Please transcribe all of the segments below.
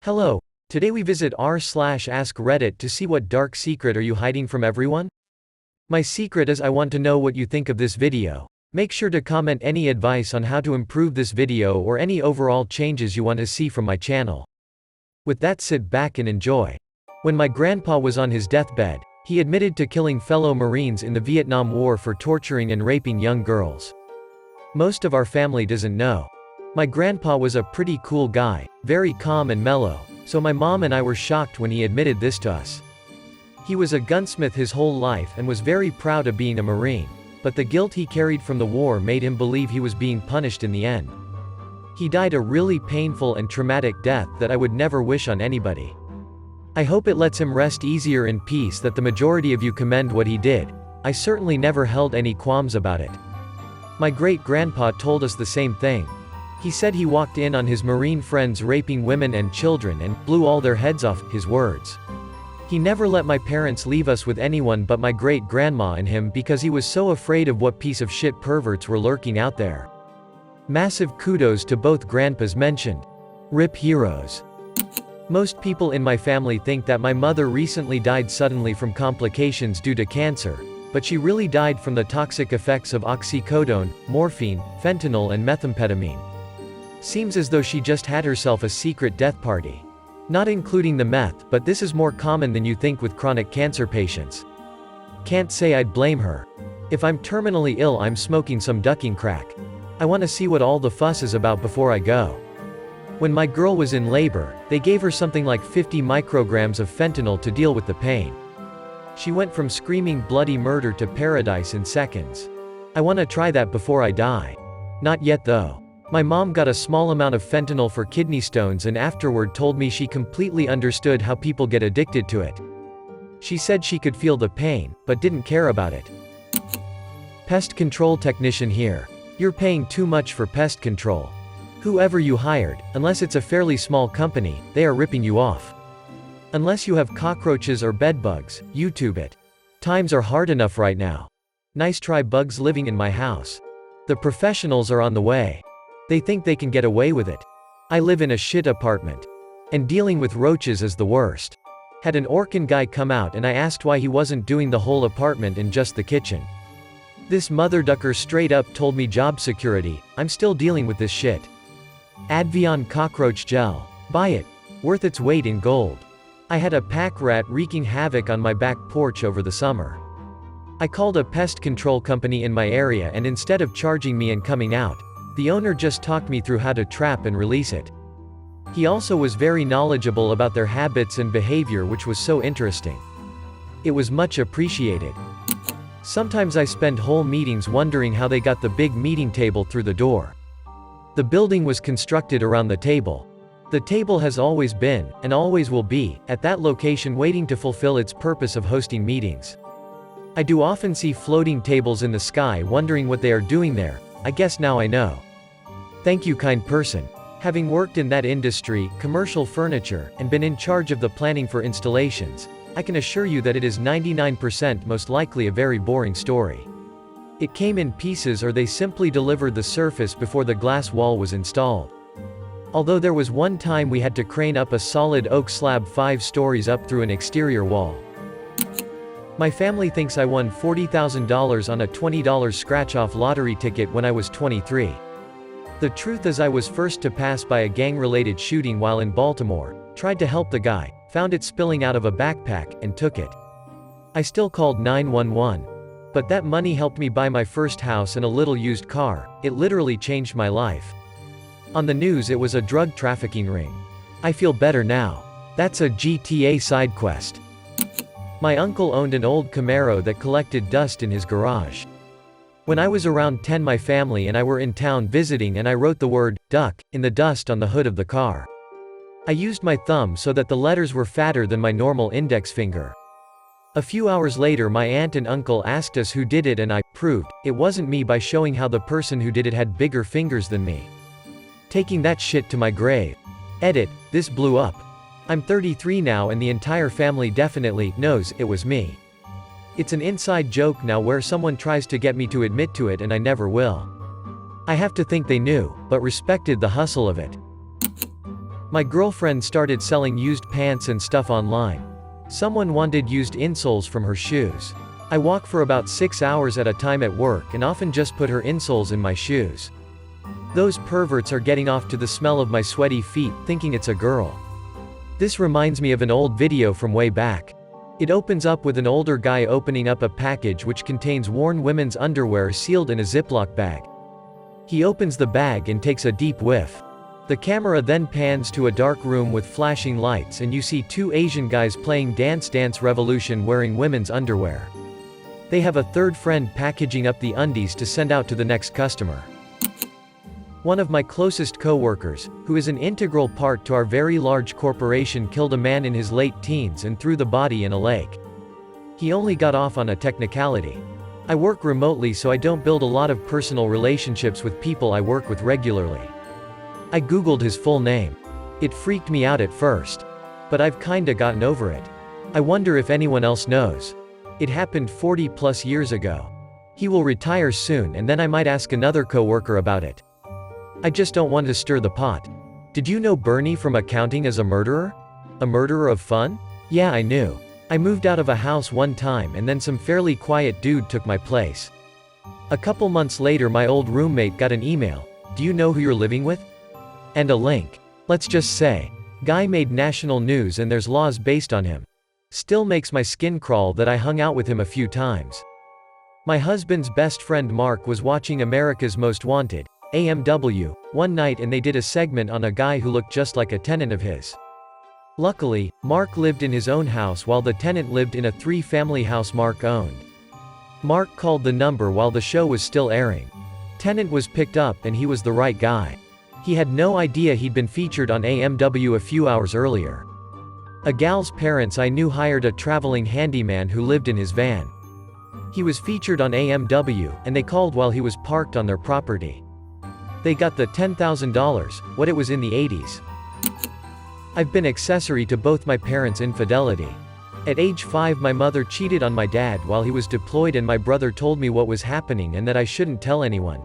Hello. Today we visit r/AskReddit to see what dark secret are you hiding from everyone? My secret is I want to know what you think of this video. Make sure to comment any advice on how to improve this video or any overall changes you want to see from my channel. With that, sit back and enjoy. When my grandpa was on his deathbed, he admitted to killing fellow Marines in the Vietnam War for torturing and raping young girls. Most of our family doesn't know. My grandpa was a pretty cool guy, very calm and mellow, so my mom and I were shocked when he admitted this to us. He was a gunsmith his whole life and was very proud of being a Marine, but the guilt he carried from the war made him believe he was being punished in the end. He died a really painful and traumatic death that I would never wish on anybody. I hope it lets him rest easier in peace that the majority of you commend what he did. I certainly never held any qualms about it. My great-grandpa told us the same thing. He said he walked in on his Marine friends raping women and children and blew all their heads off, his words. He never let my parents leave us with anyone but my great-grandma and him because he was so afraid of what piece of shit perverts were lurking out there. Massive kudos to both grandpas mentioned. RIP heroes. Most people in my family think that my mother recently died suddenly from complications due to cancer, but she really died from the toxic effects of oxycodone, morphine, fentanyl and methamphetamine. Seems as though she just had herself a secret death party. Not including the meth, but this is more common than you think with chronic cancer patients. Can't say I'd blame her. If I'm terminally ill, I'm smoking some ducking crack. I want to see what all the fuss is about before I go. When my girl was in labor, they gave her something like 50 micrograms of fentanyl to deal with the pain. She went from screaming bloody murder to paradise in seconds. I want to try that before I die. Not yet though. My mom got a small amount of fentanyl for kidney stones and afterward told me she completely understood how people get addicted to it. She said she could feel the pain, but didn't care about it. Pest control technician here. You're paying too much for pest control. Whoever you hired, unless it's a fairly small company, they are ripping you off. Unless you have cockroaches or bedbugs, YouTube it. Times are hard enough right now. Nice try bugs living in my house. The professionals are on the way. They think they can get away with it. I live in a shit apartment. And dealing with roaches is the worst. Had an Orkin guy come out and I asked why he wasn't doing the whole apartment and just the kitchen. This motherducker straight up told me job security. I'm still dealing with this shit. Advion cockroach gel. Buy it. Worth its weight in gold. I had a pack rat wreaking havoc on my back porch over the summer. I called a pest control company in my area and instead of charging me and coming out, the owner just talked me through how to trap and release it. He also was very knowledgeable about their habits and behavior, which was so interesting. It was much appreciated. Sometimes I spend whole meetings wondering how they got the big meeting table through the door. The building was constructed around the table. The table has always been, and always will be, at that location waiting to fulfill its purpose of hosting meetings. I do often see floating tables in the sky wondering what they are doing there. I guess now I know. Thank you, kind person. Having worked in that industry, commercial furniture, and been in charge of the planning for installations, I can assure you that it is 99% most likely a very boring story. It came in pieces or they simply delivered the surface before the glass wall was installed. Although there was one time we had to crane up a solid oak slab 5 stories up through an exterior wall. My family thinks I won $40,000 on a $20 scratch-off lottery ticket when I was 23. The truth is I was first to pass by a gang-related shooting while in Baltimore, tried to help the guy, found it spilling out of a backpack, and took it. I still called 911. But that money helped me buy my first house and a little used car. It literally changed my life. On the news it was a drug trafficking ring. I feel better now. That's a GTA side quest. My uncle owned an old Camaro that collected dust in his garage. When I was around 10, my family and I were in town visiting and I wrote the word, duck, in the dust on the hood of the car. I used my thumb so that the letters were fatter than my normal index finger. A few hours later my aunt and uncle asked us who did it and I proved it wasn't me by showing how the person who did it had bigger fingers than me. Taking that shit to my grave. Edit, this blew up. I'm 33 now and the entire family definitely knows it was me. It's an inside joke now where someone tries to get me to admit to it and I never will. I have to think they knew, but respected the hustle of it. My girlfriend started selling used pants and stuff online. Someone wanted used insoles from her shoes. I walk for about 6 hours at a time at work and often just put her insoles in my shoes. Those perverts are getting off to the smell of my sweaty feet, thinking it's a girl. This reminds me of an old video from way back. It opens up with an older guy opening up a package which contains worn women's underwear sealed in a Ziploc bag. He opens the bag and takes a deep whiff. The camera then pans to a dark room with flashing lights and you see two Asian guys playing Dance Dance Revolution wearing women's underwear. They have a third friend packaging up the undies to send out to the next customer. One of my closest co-workers, who is an integral part to our very large corporation, killed a man in his late teens and threw the body in a lake. He only got off on a technicality. I work remotely, so I don't build a lot of personal relationships with people I work with regularly. I googled his full name. It freaked me out at first. But I've kinda gotten over it. I wonder if anyone else knows. It happened 40+ years ago. He will retire soon and then I might ask another coworker about it. I just don't want to stir the pot. Did you know Bernie from accounting is a murderer? A murderer of fun? Yeah, I knew. I moved out of a house one time and then some fairly quiet dude took my place. A couple months later my old roommate got an email. Do you know who you're living with? And a link. Let's just say, guy made national news and there's laws based on him. Still makes my skin crawl that I hung out with him a few times. My husband's best friend Mark was watching America's Most Wanted, AMW, one night and they did a segment on a guy who looked just like a tenant of his. Luckily, Mark lived in his own house while the tenant lived in a 3-family house Mark owned. Mark called the number while the show was still airing. Tenant was picked up and he was the right guy. He had no idea he'd been featured on AMW a few hours earlier. A gal's parents I knew hired a traveling handyman who lived in his van. He was featured on AMW, and they called while he was parked on their property. They got the $10,000, what it was in the 80s. I've been accessory to both my parents' infidelity. At age 5 my mother cheated on my dad while he was deployed and my brother told me what was happening and that I shouldn't tell anyone.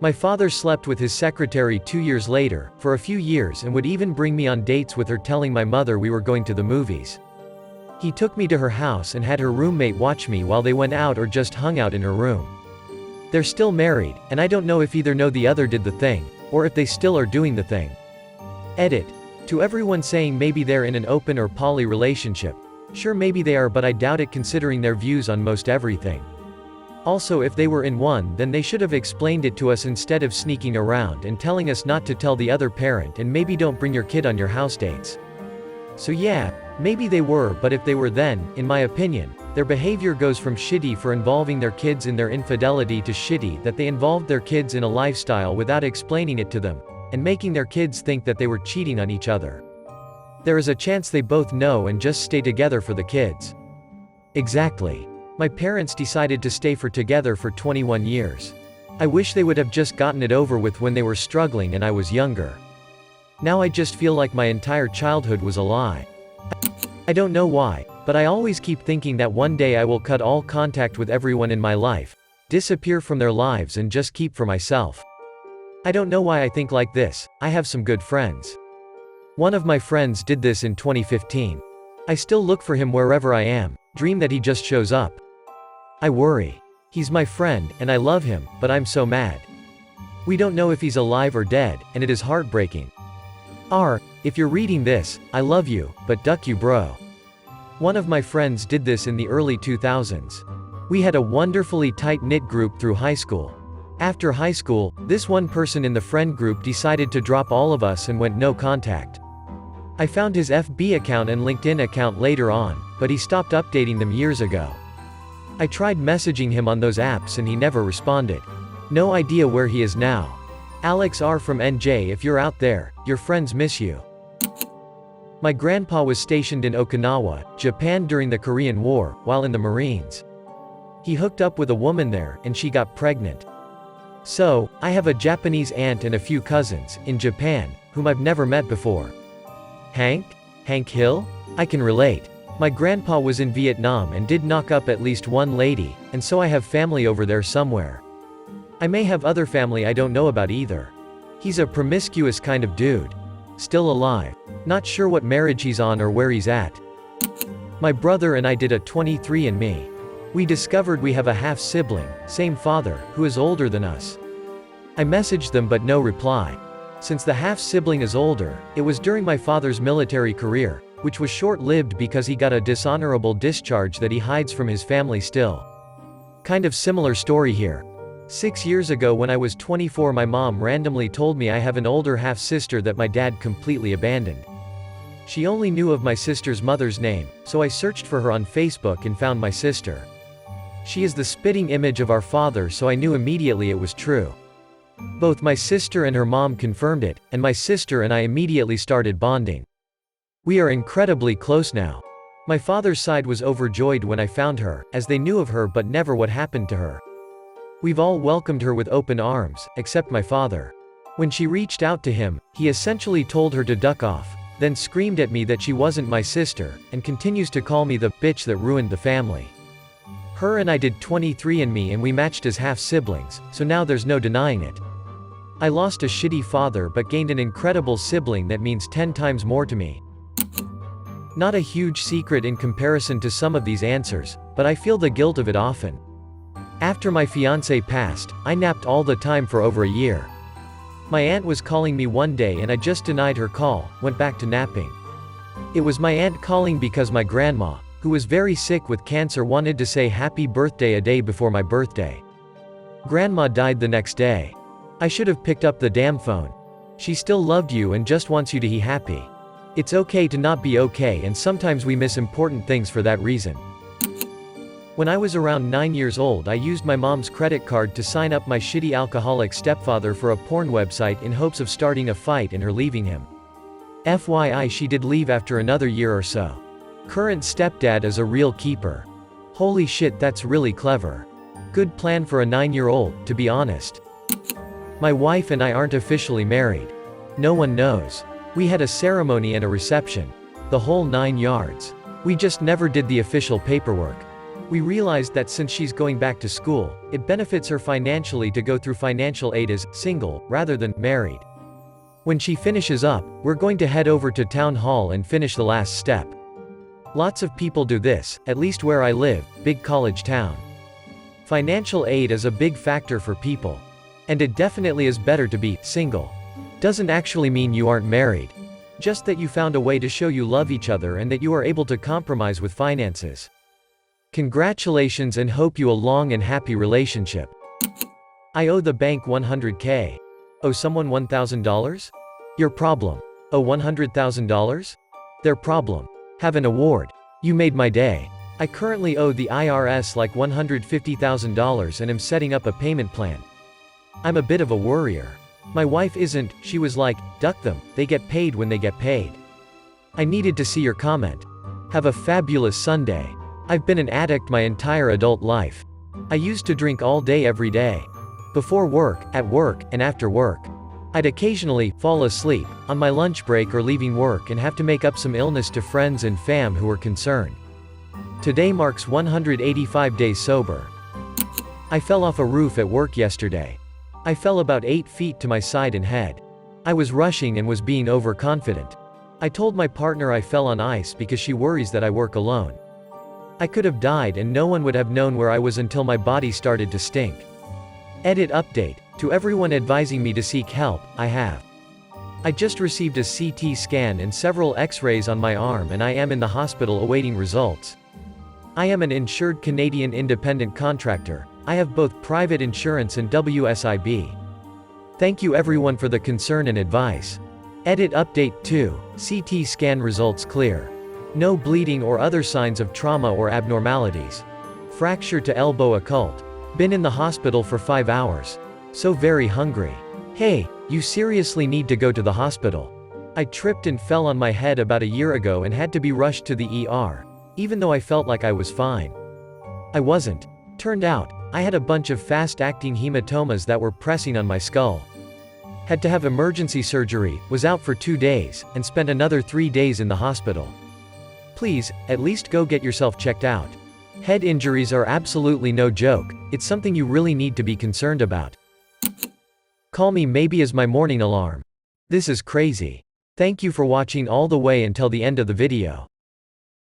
My father slept with his secretary 2 years later, for a few years, and would even bring me on dates with her, telling my mother we were going to the movies. He took me to her house and had her roommate watch me while they went out or just hung out in her room. They're still married, and I don't know if either know the other did the thing, or if they still are doing the thing. Edit. To everyone saying maybe they're in an open or poly relationship. Sure, maybe they are, but I doubt it considering their views on most everything. Also, if they were in one, then they should have explained it to us instead of sneaking around and telling us not to tell the other parent, and maybe don't bring your kid on your house dates. So yeah, maybe they were, but if they were, then, in my opinion, their behavior goes from shitty for involving their kids in their infidelity to shitty that they involved their kids in a lifestyle without explaining it to them, and making their kids think that they were cheating on each other. There is a chance they both know and just stay together for the kids. Exactly. My parents decided to stay together for 21 years. I wish they would have just gotten it over with when they were struggling and I was younger. Now I just feel like my entire childhood was a lie. I don't know why, but I always keep thinking that one day I will cut all contact with everyone in my life, disappear from their lives and just keep for myself. I don't know why I think like this. I have some good friends. One of my friends did this in 2015. I still look for him wherever I am, dream that he just shows up. I worry. He's my friend, and I love him, but I'm so mad. We don't know if he's alive or dead, and it is heartbreaking. If you're reading this, I love you, but duck you bro. One of my friends did this in the early 2000s. We had a wonderfully tight-knit group through high school. After high school, this one person in the friend group decided to drop all of us and went no contact. I found his FB account and LinkedIn account later on, but he stopped updating them years ago. I tried messaging him on those apps and he never responded. No idea where he is now. Alex R from NJ, if you're out there, your friends miss you. My grandpa was stationed in Okinawa, Japan during the Korean War, while in the Marines. He hooked up with a woman there, and she got pregnant. So, I have a Japanese aunt and a few cousins, in Japan, whom I've never met before. Hank Hill? I can relate. My grandpa was in Vietnam and did knock up at least one lady, and so I have family over there somewhere. I may have other family I don't know about either. He's a promiscuous kind of dude. still alive. Not sure what marriage he's on or where he's at. My brother and I did a 23andMe. We discovered we have a half-sibling, same father, who is older than us. I messaged them but no reply. Since the half-sibling is older, it was during my father's military career, which was short-lived because he got a dishonorable discharge that he hides from his family still. Kind of similar story here. 6 years ago when I was 24, my mom randomly told me I have an older half-sister that my dad completely abandoned. She only knew of my sister's mother's name, so I searched for her on Facebook and found my sister. She is the spitting image of our father, so I knew immediately it was true. Both my sister and her mom confirmed it, and my sister and I immediately started bonding. We are incredibly close now. My father's side was overjoyed when I found her, as they knew of her but never what happened to her. We've all welcomed her with open arms, except my father. When she reached out to him, he essentially told her to duck off, then screamed at me that she wasn't my sister, and continues to call me the bitch that ruined the family. Her and I did 23andMe and we matched as half-siblings, so now there's no denying it. I lost a shitty father but gained an incredible sibling that means 10 times more to me. Not a huge secret in comparison to some of these answers, but I feel the guilt of it often. After my fiancé passed, I napped all the time for over a year. My aunt was calling me one day and I just denied her call, went back to napping. It was my aunt calling because my grandma, who was very sick with cancer, wanted to say happy birthday a day before my birthday. Grandma died the next day. I should have picked up the damn phone. She still loved you and just wants you to be happy. It's okay to not be okay, and sometimes we miss important things for that reason. When I was around 9 years old, I used my mom's credit card to sign up my shitty alcoholic stepfather for a porn website in hopes of starting a fight and her leaving him. FYI, she did leave after another year or so. Current stepdad is a real keeper. Holy shit, that's really clever. Good plan for a 9-year-old, to be honest. My wife and I aren't officially married. No one knows. We had a ceremony and a reception. The whole 9 yards. We just never did the official paperwork. We realized that since she's going back to school, it benefits her financially to go through financial aid as single, rather than married. When she finishes up, we're going to head over to town hall and finish the last step. Lots of people do this, at least where I live, big college town. Financial aid is a big factor for people. And it definitely is better to be single. Doesn't actually mean you aren't married. Just that you found a way to show you love each other and that you are able to compromise with finances. Congratulations and hope you a long and happy relationship. I owe the bank $100K. Owe someone $1,000? Your problem. Owe $100,000? Their problem. Have an award. You made my day. I currently owe the IRS like $150,000 and am setting up a payment plan. I'm a bit of a worrier. My wife isn't. She was like, duck them, they get paid when they get paid. I needed to see your comment. Have a fabulous Sunday. I've been an addict my entire adult life. I used to drink all day every day. Before work, at work, and after work. I'd occasionally fall asleep on my lunch break or leaving work and have to make up some illness to friends and fam who were concerned. Today marks 185 days sober. I fell off a roof at work yesterday. I fell about 8 feet to my side and head. I was rushing and was being overconfident. I told my partner I fell on ice because she worries that I work alone. I could have died and no one would have known where I was until my body started to stink. Edit update. To everyone advising me to seek help, I have. I just received a CT scan and several X-rays on my arm and I am in the hospital awaiting results. I am an insured Canadian independent contractor. I have both private insurance and WSIB. Thank you everyone for the concern and advice. Edit update 2. CT scan results clear. No bleeding or other signs of trauma or abnormalities. Fracture to elbow occult. Been in the hospital for 5 hours. So very hungry. Hey, you seriously need to go to the hospital. I tripped and fell on my head about a year ago and had to be rushed to the ER, even though I felt like I was fine. I wasn't. Turned out, I had a bunch of fast-acting hematomas that were pressing on my skull. Had to have emergency surgery, was out for 2 days, and spent another 3 days in the hospital. Please, at least go get yourself checked out. Head injuries are absolutely no joke, it's something you really need to be concerned about. Call me maybe as my morning alarm. This is crazy. Thank you for watching all the way until the end of the video.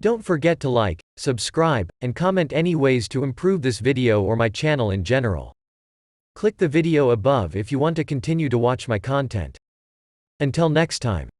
Don't forget to like, subscribe, and comment any ways to improve this video or my channel in general. Click the video above if you want to continue to watch my content. Until next time.